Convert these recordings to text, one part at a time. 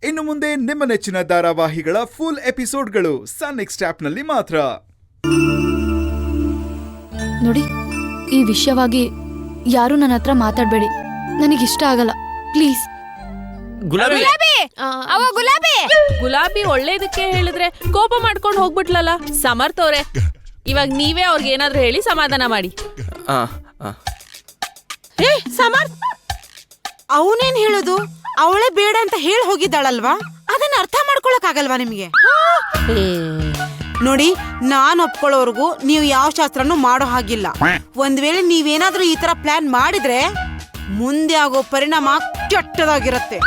ಇನ್ನು ಮುಂದೆ ನಿಮ್ಮ ನೆಚ್ಚಿನ ಧಾರಾವಾಹಿಗಳ ಫುಲ್ ಎಪಿಸೋಡ್ಗಳು ಸನ್ ನೆಕ್ಸ್ಟ್ ಆಪ್ನಲ್ಲಿ ಮಾತ್ರ. ನೋಡಿ, ಈ ವಿಷಯವಾಗಿ ಯಾರು ನನ್ನ ಹತ್ರ ಮಾತಾಡಬೇಡಿ. ನನಗಿಷ್ಟ ಆಗಲ್ಲ, ಪ್ಲೀಸ್. ಗುಲಾಬಿ ಅವ ಗುಲಾಬಿ ಗುಲಾಬಿ ಒಳ್ಳೇದಕ್ಕೆ ಹೇಳಿದ್ರೆ ಕೋಪ ಮಾಡ್ಕೊಂಡು ಹೋಗ್ಬಿಟ್ಲಲ್ಲ. ಸಮರ್ಥ್ ಅವ್ರೆ, ಇವಾಗ ನೀವೇ ಅವ್ರಿಗೆ ಏನಾದ್ರೂ ಹೇಳಿ ಸಮಾಧಾನ ಮಾಡಿ. ಸಮರ್ಥ್, ಅವನೇನ್ ಹೇಳೋದು? ಅವಳೇ ಬೇಡ ಅಂತ ಹೇಳಿ ಹೋಗಿದ್ದಾಳಲ್ವಾ, ಅದನ್ನ ಅರ್ಥ ಮಾಡ್ಕೊಳಕ್ ಆಗಲ್ವಾ ನಿಮ್ಗೆ? ನೋಡಿ, ನಾನ್ ಒಪ್ಕೊಳ್ಳೋರ್ಗು ನೀವು ಯಾವ ಶಾಸ್ತ್ರನೂ ಮಾಡೋ ಹಾಗಿಲ್ಲ. ಒಂದ್ ವೇಳೆ ನೀವೇನಾದ್ರೂ ಈ ತರ ಪ್ಲಾನ್ ಮಾಡಿದ್ರೆ ಮುಂದೆ ಆಗೋ ಪರಿಣಾಮ ಕೆಟ್ಟದಾಗಿರತ್ತೆ.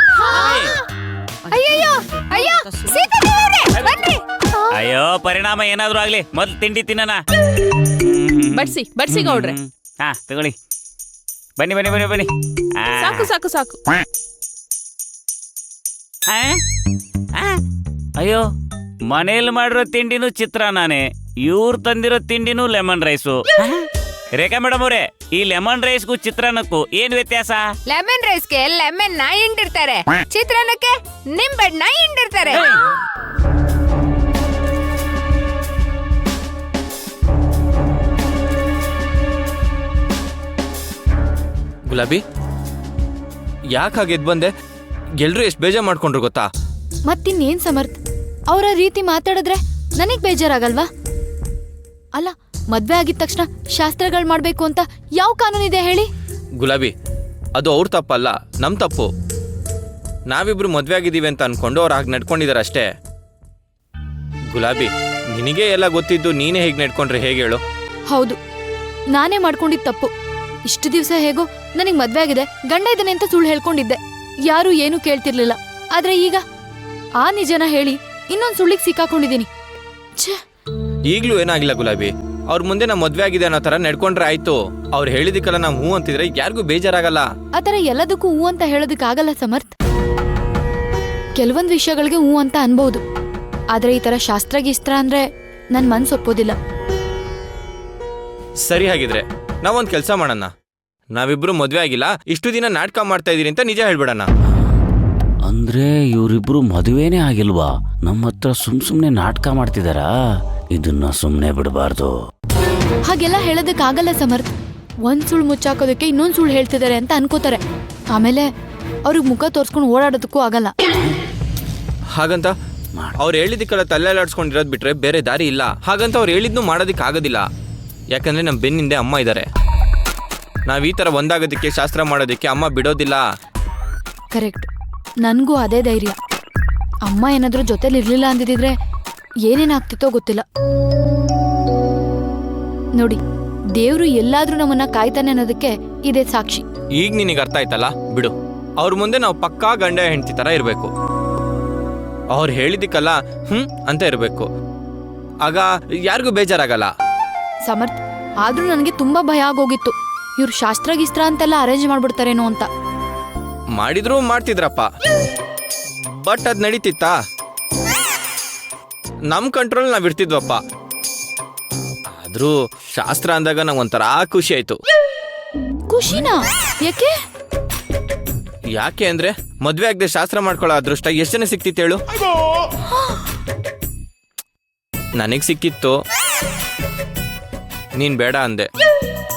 ಅಯ್ಯೋ, ಪರಿಣಾಮ ಏನಾದ್ರೂ ಆಗ್ಲಿ, ಮೊದ್ಲು ತಿಂಡಿ ತಿನ್ನೋಣ. ಬಡ್ಸಿ ಗೌಡ್ರೆ. ತಗೊಳ್ಳಿ, ಬನ್ನಿ ಬನ್ನಿ ಬನ್ನಿ ಬನ್ನಿ. ಸಾಕು ಸಾಕು ಸಾಕು. ಅಯ್ಯೋ, ಮನೇಲಿ ಮಾಡಿರೋ ತಿಂಡಿನೂ ಚಿತ್ರಾನ್ನನೇ, ಇವ್ರು ತಂದಿರೋ ತಿಂಡಿನೂ ಲೆಮನ್ ರೈಸು. ರೇಖಾ ಮೇಡಮ್ ಅವರೇ, ಈ ಲೆಮನ್ ರೈಸ್ಗೂ ಚಿತ್ರಾನ್ನಕ್ಕೂ ಏನ್ ವ್ಯತ್ಯಾಸ? ಲೆಮನ್ ರೈಸ್ಗೆ ಲೆಮನ್ ನ ಹಿಂಡಿರ್ತಾರೆ, ಚಿತ್ರಾನ್ನಕ್ಕೆ ನಿಂಬೆಹಣ್ಣ ಹಿಂಡಿರ್ತಾರೆ. ಗುಲಾಬಿ, ಯಾಕಾಗ ಎದ್ ಬಂದೆ? ಎಲ್ರು ಎಷ್ಟು ಬೇಜಾರ್ ಮಾಡ್ಕೊಂಡ್ರು ಗೊತ್ತಾ? ಮತ್ತಿನ್ನೇನ್ ಸಮರ್ಥ್, ಅವರ ರೀತಿ ಮಾತಾಡಿದ್ರೆ ನನಗ್ ಬೇಜಾರಾಗಲ್ವಾ? ಅಲ್ಲ, ಮದ್ವೆ ಆಗಿದ ತಕ್ಷಣ ಶಾಸ್ತ್ರಗಳು ಮಾಡ್ಬೇಕು ಅಂತ ಯಾವ ಕಾನೂನಿದೆ ಹೇಳಿ? ಗುಲಾಬಿ, ಅದು ಅವ್ರ ತಪ್ಪಲ್ಲ, ನಮ್ ತಪ್ಪು. ನಾವಿಬ್ರು ಮದ್ವೆ ಆಗಿದ್ದೀವಿ ಅಂತ ಅನ್ಕೊಂಡು ಅವ್ರು ಹಾಗೆ ನಡ್ಕೊಂಡಿದಾರೆ ಅಷ್ಟೇ. ಗುಲಾಬಿ, ನಿನಗೆ ಎಲ್ಲ ಗೊತ್ತಿದ್ದು ನೀನೇ ಹೇಗೆ ನಡ್ಕೊಂಡ್ರೆ ಹೇಗೆ ಹೇಳು? ಹೌದು, ನಾನೇ ಮಾಡ್ಕೊಂಡಿದ್ ತಪ್ಪು. ಇಷ್ಟು ದಿವಸ ಹೇಗೋ ನನಗ್ ಮದ್ವೆ ಆಗಿದೆ, ಗಂಡ ಇದ್ದಾನೆ ಅಂತ ಸುಳ್ಳು ಹೇಳ್ಕೊಂಡಿದ್ದೆ. ಯಾರು ಏನು ಕೇಳ್ತಿರ್ಲಿಲ್ಲ. ಆದ್ರೆ ಈಗ ಆ ನಿಜನ ಹೇಳಿ ಇನ್ನೊಂದ್ ಸುಳ್ಳಿಗೆ ಸಿಕ್ಕಾಕೊಂಡಿದೀನಿ. ಈಗ್ಲೂ ಏನಾಗಿಲ್ಲ ಗುಲಾಬಿ, ಅವ್ರ ಮುಂದೆ ನಾ ಮದ್ವೆ ಆಗಿದೆ ಅನ್ನೋ ತರ ನಡ್ಕೊಂಡ್ರೆ ಆಯ್ತು. ಅವ್ರು ಹೇಳಿದಕ್ಕೆಲ್ಲ ನಾವು ಹೂ ಅಂತಿದ್ರೆ ಯಾರಿಗೂ ಬೇಜಾರಾಗಲ್ಲ. ಆತರ ಎಲ್ಲದಕ್ಕೂ ಹೂ ಅಂತ ಹೇಳೋದಕ್ಕಾಗಲ್ಲ ಸಮರ್ಥ್. ಕೆಲವೊಂದ್ ವಿಷಯಗಳಿಗೆ ಹೂ ಅಂತ ಅನ್ಬಹುದು, ಆದ್ರೆ ಈ ತರ ಶಾಸ್ತ್ರ ಅಂದ್ರೆ ನನ್ ಮನ್ಸು ಒಪ್ಪೋದಿಲ್ಲ. ಸರಿ, ಹಾಗಿದ್ರೆ ನಾವೊಂದ್ ಕೆಲ್ಸ ಮಾಡೋಣ. ನಾವಿಬ್ರು ಮದ್ವೆ ಆಗಿಲ್ಲ, ಇಷ್ಟು ದಿನ ನಾಟಕ ಮಾಡ್ತಾ ಇದೀರಿ ಅಂತ ನಿಜ ಹೇಳ್ಬಿಡಣ. ಅಂದ್ರೆ ಇವರಿಬ್ರು ಮದುವೆನೇ ಆಗಿಲ್ವಾ? ನಮ್ಮ ಹತ್ರ ಸುಮ್ನೆ ನಾಟಕ ಮಾಡ್ತಿದಾರಾ? ಇದನ್ನ ಸುಮ್ನೆ ಬಿಡಬಾರ್ದು. ಹಾಗೆಲ್ಲ ಹೇಳೋದಕ್ಕಾಗಲ್ಲ ಸಮರ್ಥ್. ಒಂದ್ ಸುಳ್ಳು ಮುಚ್ಚಾಕೋದಕ್ಕೆ ಇನ್ನೊಂದ್ ಸುಳ್ಳು ಹೇಳ್ತಿದಾರೆ ಅಂತ ಅನ್ಕೋತಾರೆ. ಆಮೇಲೆ ಅವ್ರಿಗೆ ಮುಖ ತೋರ್ಸ್ಕೊಂಡು ಓಡಾಡೋದಕ್ಕೂ ಆಗಲ್ಲ. ಹಾಗಂತ ಅವ್ರು ಹೇಳಿದಕ್ಕೆಲ್ಲ ತಲೆಲಾಡ್ಸ್ಕೊಂಡಿರೋದ್ ಬಿಟ್ರೆ ಬೇರೆ ದಾರಿ ಇಲ್ಲ. ಹಾಗಂತ ಅವ್ರು ಹೇಳಿದ್ನು ಮಾಡೋದಿಕ್ ಆಗೋದಿಲ್ಲ. ಯಾಕಂದ್ರೆ ನಮ್ ಬೆನ್ನಿಂದೆ ಅಮ್ಮ ಇದ್ದಾರೆ. ನಾವ್ ಈ ತರ ಒಂದಾಗೋದಕ್ಕೆ, ಶಾಸ್ತ್ರ ಮಾಡೋದಕ್ಕೆ ಅಮ್ಮ ಬಿಡೋದಿಲ್ಲ. ಕರೆಕ್ಟ್, ನನ್ಗೂ ಅದೇ ಧೈರ್ಯ. ಅಮ್ಮ ಏನಾದ್ರೂ ಜೊತೆಲಿ ಇರ್ಲಿಲ್ಲ ಅಂದಿದ್ರೆ ಏನೇನಾಗ್ತಿತ್ತೋ ಗೊತ್ತಿಲ್ಲ. ನೋಡಿ, ದೇವ್ರು ಎಲ್ಲಾದ್ರೂ ನಮ್ಮನ್ನ ಕಾಯ್ತಾನೆ ಅನ್ನೋದಕ್ಕೆ ಇದೇ ಸಾಕ್ಷಿ. ಈಗ ನಿನಗೆ ಅರ್ಥ ಆಯ್ತಲ್ಲ, ಬಿಡು. ಅವ್ರ ಮುಂದೆ ನಾವು ಪಕ್ಕಾ ಗಂಡ ಹೆಂಡತಿ ತರ ಇರ್ಬೇಕು. ಅವ್ರು ಹೇಳಿದಕ್ಕಲ್ಲ ಅಂತ ಇರ್ಬೇಕು. ಆಗ ಯಾರಿಗೂ ಬೇಜಾರಾಗಲ್ಲ. ಸಮರ್ಥ್, ಆದ್ರೂ ನನಗೆ ತುಂಬಾ ಭಯ ಆಗೋಗಿತ್ತು. ಇವ್ರು ಶಾಸ್ತ್ರ ಅಂತೆಲ್ಲ ಅರೇಂಜ್ ಮಾಡ್ಬಿಡ್ತಾರೇನೋ ಅಂತ. ಮಾಡಿದ್ರು ಮಾಡ್ತಿದ್ರಪ್ಪ, ಬಟ್ ಅದ್ ನಡೀತಿತ್ತಾ? ನಮ್ ಕಂಟ್ರೋಲ್ ನಾವ್ ಇರ್ತಿದ್ವಪ್ಪ. ಆದ್ರೂ ಶಾಸ್ತ್ರ ಅಂದಾಗ ನಂಗೆ ಒಂಥರ ಖುಷಿ ಆಯ್ತು. ಖುಷಿನಾ? ಯಾಕೆ ಅಂದ್ರೆ ಮದ್ವೆ ಆಗದೆ ಶಾಸ್ತ್ರ ಮಾಡ್ಕೊಳ್ಳೋ ಅದೃಷ್ಟ ಎಷ್ಟು ಜನ ಸಿಕ್ತಿತ್ತು ಹೇಳು? ನನಗ್ ಸಿಕ್ಕಿತ್ತು, ನೀನ್ ಬೇಡ ಅಂದೆ.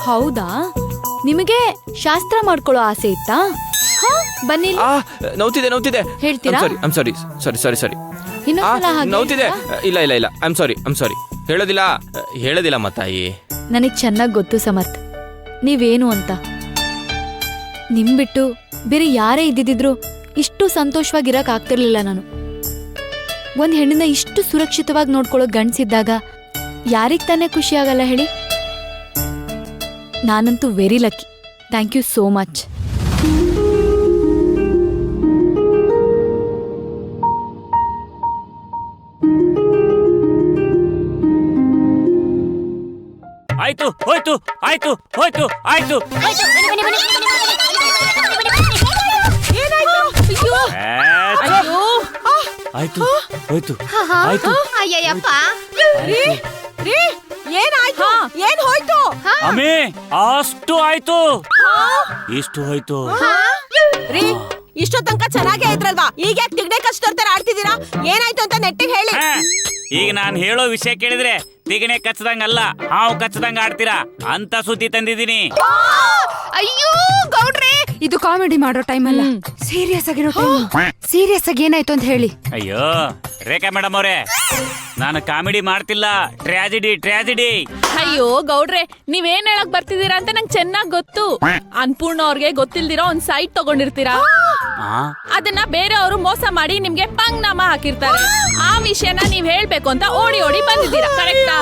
ಹೌದಾ? ನಿಮಗೆ ಶಾಸ್ತ್ರ ಮಾಡ್ಕೊಳ್ಳೋ ಆಸೆ ಇತ್ತಾ? ಬನ್ನಿ. ನೋವ್ತಿದೆ. ಹೇಳ್ತೀರಾ? ಸಾರಿ. ನೋವ್ತಿದೆ. ಇಲ್ಲ. I'm sorry. ಹೇಳೋದಿಲ್ಲ ಮತ್ತಾಯಿ. ನನಗ್ ಚೆನ್ನಾಗ್ ಗೊತ್ತು ಸಮರ್ಥ್, ನೀವೇನು ಅಂತ. ನಿಮ್ ಬಿಟ್ಟು ಬೇರೆ ಯಾರೇ ಇದ್ದಿದ್ರು ಇಷ್ಟು ಸಂತೋಷವಾಗಿರಕ್ ಆಗ್ತಿರ್ಲಿಲ್ಲ ನಾನು. ಒಂದ್ ಹೆಣ್ಣನ್ನ ಇಷ್ಟು ಸುರಕ್ಷಿತವಾಗಿ ನೋಡ್ಕೊಳ್ಳೋ ಗಂಡ್ಸಿದ್ದಾಗ ಯಾರಿಗ್ ತಾನೇ ಖುಷಿ ಆಗಲ್ಲ ಹೇಳಿ? ನಾನಂತೂ very lucky. Thank you so much. ಆಯ್ತು, ಹೋಯ್ತು. ಆಯ್ತು. ಅಯ್ಯಯ್ಯಪ್ಪ, ಏನಾಯ್ತು? ಏನ್ ಹೋಯ್ತು? ಅಮ್ಮೇ, ಅಷ್ಟು ಆಯ್ತು. ಇಷ್ಟು ಹೋಯ್ತು. ಇಷ್ಟೋ ತನಕ ಚೆನ್ನಾಗೇ ಇದ್ರಲ್ವಾ? ಈಗ ಯಾಕೆ ತಿಗಣೆ ಕಚ್ಚಿದೋರ್ ಆಡ್ತಿದ್ದೀರಾ? ಏನಾಯ್ತು ಅಂತ ನೆಟ್ಟಿಗೆ ಹೇಳಿ. ಹಾ, ಈಗ ನಾನ್ ಹೇಳೋ ವಿಷಯ ಕೇಳಿದ್ರೆ ತಿಗಣೆ ಕಚ್ಚದಂಗಲ್ಲ, ಹಾವು ಕಚ್ಚದಂಗ ಆಡ್ತೀರಾ ಅಂತ ಸುದ್ದಿ ತಂದಿದ್ದೀನಿ. ಅಯ್ಯೋ ಗೌಡ್ರೆ, ಇದು ಕಾಮಿಡಿ ಮಾಡೋ ಟೈಮ್ ಅಲ್ಲ, ಸೀರಿಯಸ್ ಆಗಿರೋ ಟೈಮ್. ಸೀರಿಯಸ್ ಆಗಿ ಏನಾಯ್ತು ಅಂತ ಹೇಳಿ. ಅಯ್ಯೋ ರೇಖಾ ಮೇಡಮ್ ಅವರೇ, ನಾನು ಕಾಮಿಡಿ ಮಾಡ್ತಿಲ್ಲ, ಟ್ರ್ಯಾಜಿಡಿ. ಅಯ್ಯೋ ಗೌಡ್ರೆ, ನೀವೇನ್ ಹೇಳಕ್ ಬರ್ತಿದ್ದೀರಾ ಅಂತ ನಂಗೆ ಚೆನ್ನಾಗ್ ಗೊತ್ತು. ಅನ್ಪೂರ್ಣ ಅವ್ರಿಗೆ ಗೊತ್ತಿಲ್ದಿರೋ ಒಂದ್ ಸೈಟ್ ತಗೊಂಡಿರ್ತೀರಾ, ಅದನ್ನ ಬೇರೆಯವರು ಮೋಸ ಮಾಡಿ ನಿಮ್ಗೆ ಪಂಗ್ನಾಮ ಹಾಕಿರ್ತಾರೆ. ಆ ವಿಷಯನ ನೀವ್ ಹೇಳ್ಬೇಕು ಅಂತ ಓಡಿ ಓಡಿ ಬಂದಿದ್ದೀರಾ, ಕರೆಕ್ಟಾ?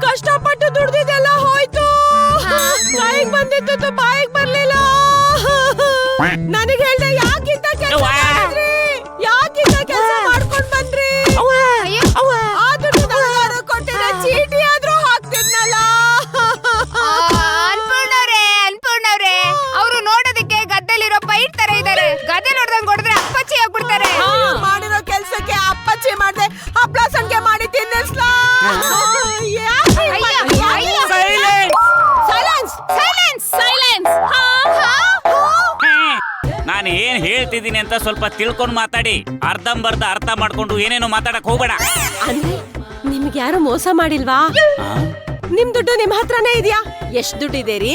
ಕಷ್ಟಪಟ್ಟು ದುಡ್ದಿದ್ದೆಲ್ಲ ಹೋಯ್ತು, ಕೈಗ್ ಬಂದಿದ್ದು ಬಾಯಿಗೆ ಬರ್ಲಿಲ್ಲ. ನನಗೆ ಹೇಳ್ದೆ ಯಾಕಿಂತ ಕೆಲಸ ಮಾಡಿದ್ರಿ, ಯಾಕಿಂತ ಕೆಲಸ ಮಾಡ್ಕೊಂಡ್ ಬಂದ್ರಿ? ಆ ದುಡ್ಡು ನನಗಾದ್ರು ಕೊಟ್ಟಿದ್ರೆ ಚೀಟಿ ಆದ್ರೂ ಹಾಕ್ತಿದ್ನಲ್ಲ. ಅನ್ಪೂರ್ಣವ್ರೆ, ಅವರು ನೋಡೋದಕ್ಕೆ ಗದ್ದೆಲಿರೋ ಪೈಟ್ ತರ ಇದಾರೆ. ಗದ್ದೆ ನೋಡ್ದಂಗ್ ಹೊಡೆದ್ರೆ ಅಪ್ಪಚ್ಚಿ ಆಗ್ಬಿಡ್ತಾರೆ. ಮಾಡಿರೋ ಕೆಲ್ಸಕ್ಕೆ ಅಪ್ಪಚ್ಚಿ ಮಾಡ್ದೆ ಹಪ್ಳ ಸಂಖ್ಯೆ ಮಾಡಿ ತಿನ್ನಿಸ್ಲಾ? ನಾನು ಏನ್ ಹೇಳ್ತಿದ್ದೀನಿ ಅಂತ ಸ್ವಲ್ಪ ತಿಳ್ಕೊಂಡು ಮಾತಾಡಿ. ಅರ್ಧಂಬರ್ಧ ಅರ್ಥ ಮಾಡ್ಕೊಂಡು ಏನೇನೋ ಮಾತಾಡಕ್ ಹೋಗ್ಬೇಡ. ಅಂದ್ರೆ ನಿಮ್ಗೆ ಯಾರು ಮೋಸ ಮಾಡಿಲ್ವಾ? ನಿಮ್ ದುಡ್ಡು ನಿಮ್ ಹತ್ರನೇ ಇದೆಯಾ? ಎಷ್ಟ್ ದುಡ್ಡಿದೆ ರೀ?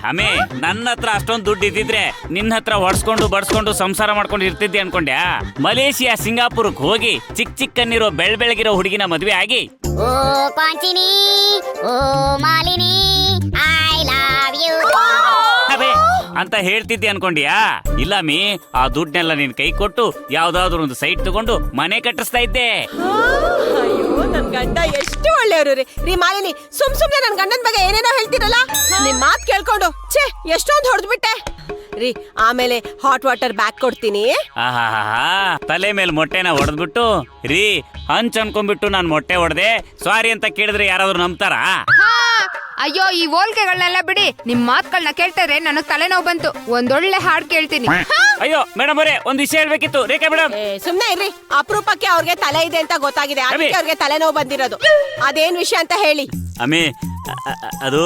ಅಮೇ, ನನ್ನ ಹತ್ರ ಅಷ್ಟೊಂದು ದುಡ್ಡು ಇದ್ದಿದ್ರೆ ನಿನ್ನ ಹತ್ರ ಹೊಡ್ಸ್ಕೊಂಡು ಬಡ್ಸ್ಕೊಂಡು ಸಂಸಾರ ಮಾಡ್ಕೊಂಡು ಇರ್ತಿದ್ದೆ ಅನ್ಕೊಂಡ್ಯಾ? ಮಲೇಷಿಯಾ ಸಿಂಗಾಪುರಕ್ಕೆ ಹೋಗಿ ಚಿಕ್ಕನ್ನಿರೋ ಬೆಳಗಿರೋ ಹುಡುಗಿನ ಮದ್ವೆ ಆಗಿ ಓ ಕಾಂಚಿನಿ, ಓ ಮಾಲಿನಿ, ಐ ಲವ್ ಯು ಅಬೇ ಅಂತ ಹೇಳ್ತಿದ್ದೆ ಅನ್ಕೊಂಡ್ಯಾ? ಇಲ್ಲ ಮೀ, ಆ ದುಡ್ಡನ್ನೆಲ್ಲ ನಿನ್ ಕೈ ಕೊಟ್ಟು ಯಾವ್ದಾದ್ರು ಒಂದು ಸೈಟ್ ತಗೊಂಡು ಮನೆ ಕಟ್ಟಿಸ್ತಾ ಇದ್ದೆ. ಅಯ್ಯೋ, ನನ್ ಗಂಡ ಎಷ್ಟು ಒಳ್ಳೆಯವರು ರೀ ಮಾಲಿನಿ. ಸುಮ್ನೆ ನನ್ ಗಂಡನ್ ಬಗ್ಗೆ ಏನೇನೋ ಹೇಳ್ತಿರಲ್ಲ, ನಿಮ್ ಮಾತ್ ಕೇಳ್ಕೊಂಡು ಛೇ ಎಷ್ಟೊಂದು ಹೊಡೆದ್ಬಿಟ್ಟೆ ರೀ. ಆಮೇಲೆ ಹಾಟ್ ವಾಟರ್ ಬ್ಯಾಗ್ ಕೊಡ್ತೀನಿ. ಆಹಾಹಾ, ತಲೆ ಮೇಲೆ ಮೊಟ್ಟೆನ ಹೊಡೆದ್ಬಿಟ್ಟು ರೀ ಹಂಚ್ ಅನ್ಕೊಂಡ್ಬಿಟ್ಟು ನಾನ್ ಮೊಟ್ಟೆ ಹೊಡೆದೆ ಸಾರಿ ಅಂತ ಕೇಳಿದ್ರೆ ಯಾರಾದ್ರೂ ನಂಬ್ತಾರಾ? ಅಯ್ಯೋ, ಈ ಹೋಲ್ಕೆಗಳನ್ನೆಲ್ಲ ಬಿಡಿ. ನಿಮ್ ಮಾತುಗಳನ್ನ ಕೇಳ್ತಾರೆ ನನಗ್ ತಲೆನೋವು ಬಂತು. ಒಂದೊಳ್ಳೆ ಹಾಡ್ ಕೇಳ್ತೀನಿ. ಅಯ್ಯೋ ಮೇಡಮ್ ಅವರೇ, ಒಂದ್ ವಿಷಯ ಹೇಳ್ಬೇಕಿತ್ತು. ರೇಖಾ ಮೇಡಮ್, ಸುಮ್ನೆ ಇರ್ರಿ. ಅಪರೂಪಕ್ಕೆ ಅವ್ರಿಗೆ ತಲೆ ಇದೆ ಅಂತ ಗೊತ್ತಾಗಿದೆ, ಅದಕ್ಕೆ ಅವ್ರಿಗೆ ತಲೆನೋವು ಬಂದಿರೋದು. ಅದೇನ್ ವಿಷಯ ಅಂತ ಹೇಳಿ. ಅಮ್ಮಿ, ಅದು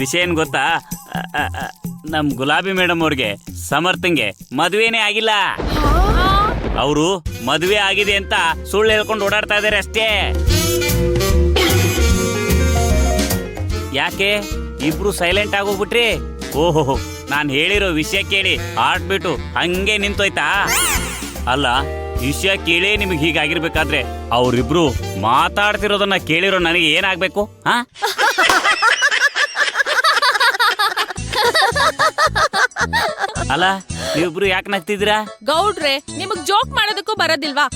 ವಿಷಯ ಏನ್ ಗೊತ್ತಾ? ನಮ್ ಗುಲಾಬಿ ಮೇಡಮ್ ಅವ್ರಿಗೆ ಸಮರ್ಥಂಗೆ ಮದುವೆನೇ ಆಗಿಲ್ಲ. ಅವರು ಮದುವೆ ಆಗಿದೆ ಅಂತ ಸುಳ್ಳು ಹೇಳ್ಕೊಂಡು ಓಡಾಡ್ತಾ ಇದಾರೆ ಅಷ್ಟೇ. ಯಾಕೆ ಇಬ್ರು ಸೈಲೆಂಟ್ ಆಗೋಗ್ಬಿಟ್ರಿ? ಓಹೋ, ನಾನ್ ಹೇಳಿರೋ ವಿಷಯ ಕೇಳಿ ಆಡ್ಬಿಟ್ಟು ಹಂಗೆ ನಿಂತೋಯ್ತಾ? ಅಲ್ಲ, ವಿಷಯ ಕೇಳಿ ನಿಮಗೆ ಹೀಗಾಗಿರ್ಬೇಕಾದ್ರೆ ಅವ್ರಿಬ್ರು ಮಾತಾಡ್ತಿರೋದನ್ನ ಕೇಳಿರೋ ನನಗೆ ಏನಾಗ್ಬೇಕು? ಹಾ, ಅಲ್ಲ ನೀವಿಬ್ರು ಯಾಕೆ ನಗ್ತಿದ್ದೀರಾ? ಗೌಡ್ರೆ, ನಿಮಗ್ ಜೋಕ್ ಮಾಡೋದಕ್ಕೂ ಬರೋದಿಲ್ವಾ?